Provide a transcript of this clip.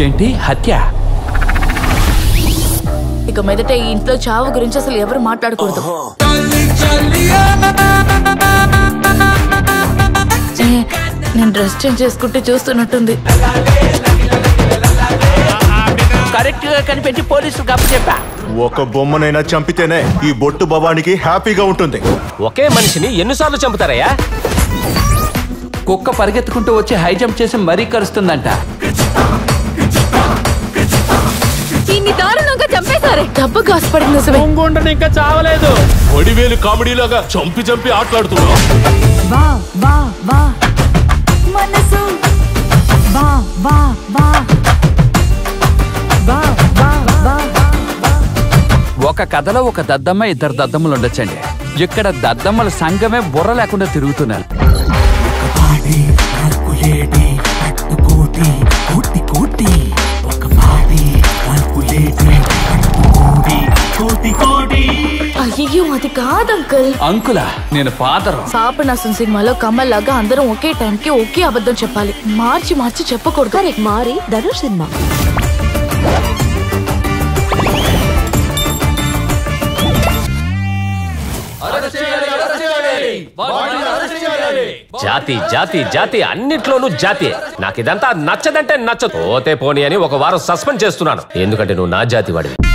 ఏంటి హత్య? ఇక మీదట ఈ ఇంట్లో చావు గురించి అసలు ఎవరు మాట్లాడకూడదు. నేను డ్రెస్ చేంజ్ చేసుకుంటే చూస్తున్నట్టుంది. కరెక్ట్ గా కనిపెట్టి పోలీసులకు అప్పచెప్పా. ఒక బొమ్మనైనా చంపితేనే ఈ బొట్టు భవానికి హ్యాపీగా ఉంటుంది. ఒకే మనిషిని ఎన్నిసార్లు చంపుతారయ్యా? కుక్క పరిగెత్తుకుంటూ వచ్చి హై జంప్ చేసి మరీ కరుస్తుందంట. ఇన్ని దారుణంగా చంపేశారే. డబ్బు కాసుపడింది నిజమే. ఇంకా చావలేదు. ఒడివేలు కామెడీలాగా చంపి చంపి ఆటలాడుతున్నావు. వా వా వా మనసు వా వా వా వా వా వా. ఒక కథలో ఒక దద్దమ్మ, ఇద్దరు దద్దమ్మలు ఉండొచ్చండి. ఇక్కడ దద్దమ్మల సంఘమే బుర్ర లేకుండా తిరుగుతున్నారు. అయ్యో అది కాదు అంకుల్. అంకులా? నేను ఫాదరు. పాపనాశం సినిమాలో కమల్ లాగా అందరం ఒకే టైంకి ఒకే అబద్ధం చెప్పాలి. మార్చి మార్చి చెప్పకూడదు. కరెక్ట్. మారి ధనుష్ సినిమా. జాతి జాతి జాతి అన్నిట్లోనూ జాతి. నాకు ఇదంతా నచ్చదంటే నచ్చదు. పోతే పోనీ అని ఒక వారం సస్పెండ్ చేస్తున్నాను. ఎందుకంటే నువ్వు నా జాతి వాడివి.